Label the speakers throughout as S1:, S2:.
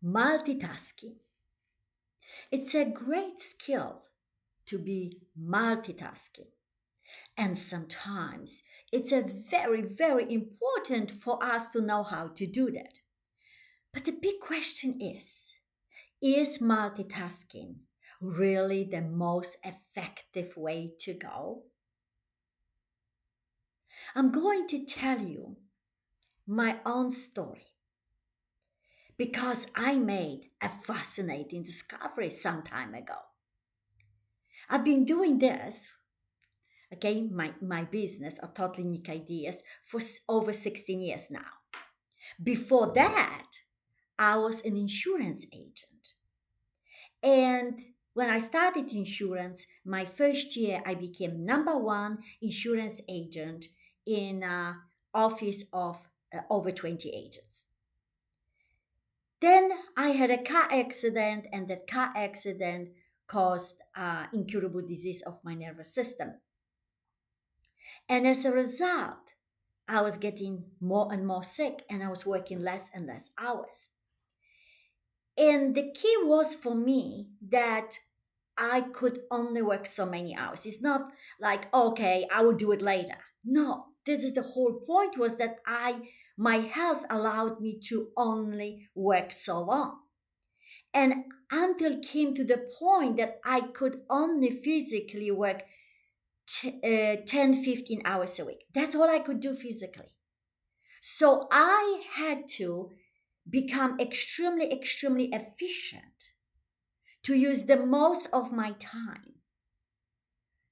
S1: Multitasking. It's a great skill to be multitasking. And sometimes it's a very, very important for us to know how to do that. But the big question is multitasking really the most effective way to go? I'm going to tell you my own story because I made a fascinating discovery some time ago. I've been doing this, okay, my business, or totally unique ideas, for over 16 years now. Before that, I was an insurance agent. And when I started insurance, my first year, I became number one insurance agent in an office of over 20 agents. Then I had a car accident, and that car accident caused incurable disease of my nervous system. And as a result, I was getting more and more sick, and I was working less and less hours. And the key was for me that I could only work so many hours. It's not like, okay, I will do it later. No, this is the whole point, was that my health allowed me to only work so long. And until came to the point that I could only physically work 10, 15 hours a week. That's all I could do physically. So I had to become extremely, extremely efficient to use the most of my time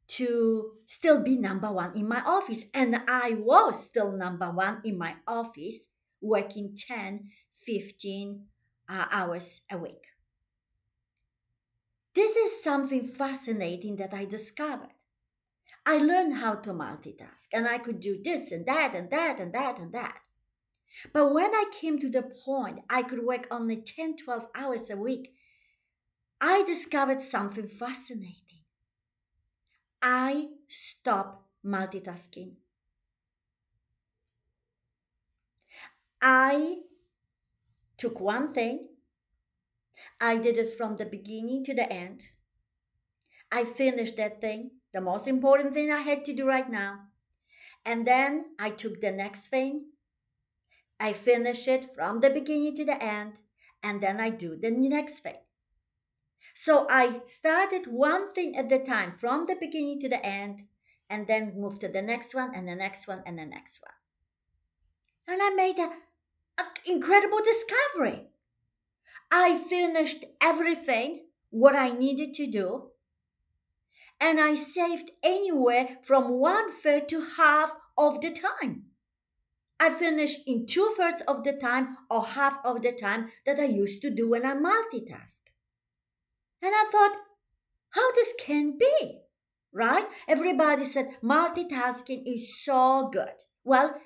S1: to still be number one in my office. And I was still number one in my office, working 10, 15 hours a week. This is something fascinating that I discovered. I learned how to multitask, and I could do this and that and that and that and that. But when I came to the point I could work only 10, 12 hours a week, I discovered something fascinating. I stopped multitasking. I took one thing, I did it from the beginning to the end. I finished that thing, the most important thing I had to do right now. And then I took the next thing, I finish it from the beginning to the end, and then I do the next thing. So I started one thing at a time from the beginning to the end, and then moved to the next one and the next one and the next one. And I made an incredible discovery. I finished everything what I needed to do, and I saved anywhere from one third to half of the time. I finished in two-thirds of the time or half of the time that I used to do when I multitask. And I thought, how this can be, right? Everybody said multitasking is so good. Well,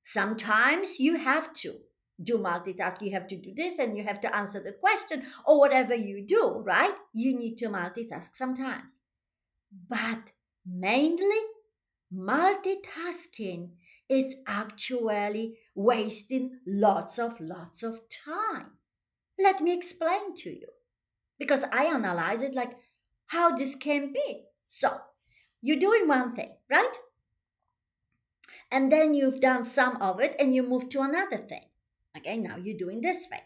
S1: sometimes you have to do multitask. You have to do this and you have to answer the question or whatever you do, right? You need to multitask sometimes. But mainly, multitasking is actually wasting lots of time. Let me explain to you, because I analyze it like how this can be. So, you're doing one thing, right? And then you've done some of it and you move to another thing. Okay, now you're doing this thing.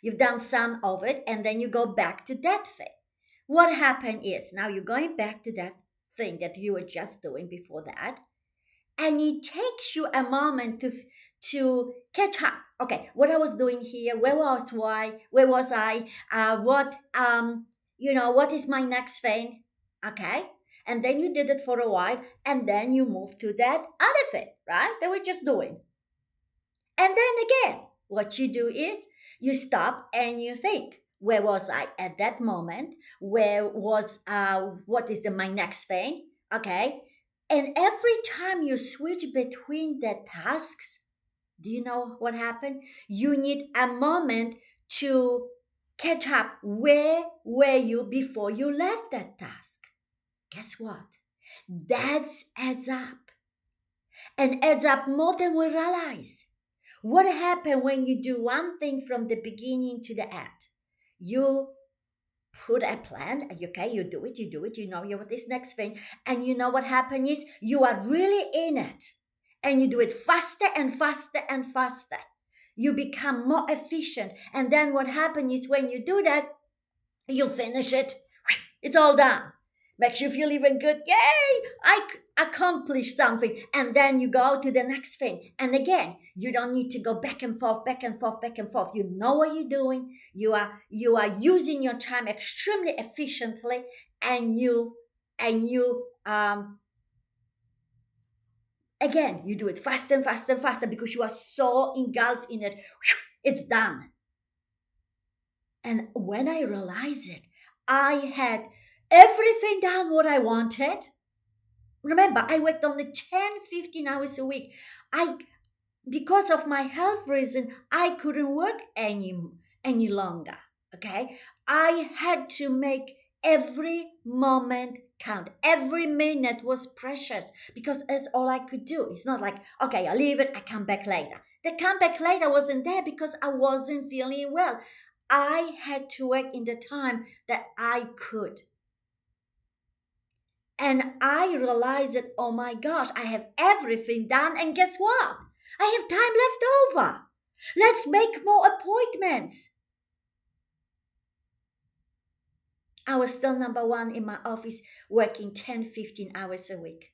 S1: You've done some of it and then you go back to that thing. What happened is now you're going back to that thing that you were just doing before that, and it takes you a moment to catch up. Okay, what I was doing here, where was I, what is my next thing? Okay, and then you did it for a while, and then you move to that other thing, right? That we're just doing, and then again, what you do is you stop and you think. Where was I at that moment? What is my next thing? Okay. And every time you switch between the tasks, do you know what happened? You need a moment to catch up. Where were you before you left that task? Guess what? That adds up and adds up more than we realize. What happens when you do one thing from the beginning to the end? You put a plan, okay, you do it, you know what this next thing, and you know what happens is you are really in it, and you do it faster and faster and faster. You become more efficient, and then what happens is when you do that, you finish it. It's all done. Makes you feel even good. Yay! Accomplished something. And then you go to the next thing. And again, you don't need to go back and forth, back and forth, back and forth. You know what you're doing. You are using your time extremely efficiently, and you again you do it faster and faster and faster because you are so engulfed in it. It's done. And when I realized it, I had everything done what I wanted. Remember, I worked only 10, 15 hours a week. I Because of my health reason, I couldn't work any longer. Okay? I had to make every moment count. Every minute was precious because that's all I could do. It's not like, okay, I leave it, I come back later. The come back later wasn't there because I wasn't feeling well. I had to work in the time that I could. And I realized that, oh my gosh, I have everything done. And guess what? I have time left over. Let's make more appointments. I was still number one in my office, working 10, 15 hours a week.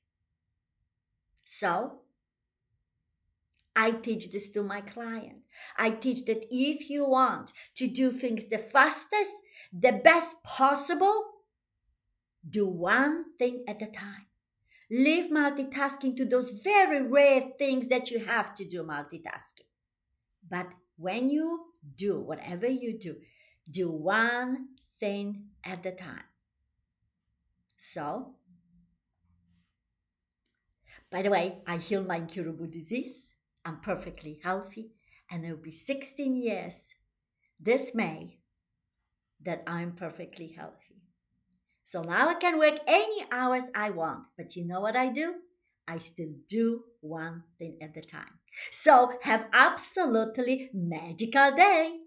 S1: So I teach this to my client. I teach that if you want to do things the fastest, the best possible, do one thing at a time. Leave multitasking to those very rare things that you have to do multitasking. But when you do whatever you do one thing at a time. So, by the way, I healed my incurable disease. I'm perfectly healthy, and it'll be 16 years this May that I'm perfectly healthy. So now I can work any hours I want. But you know what I do? I still do one thing at a time. So have absolutely magical day.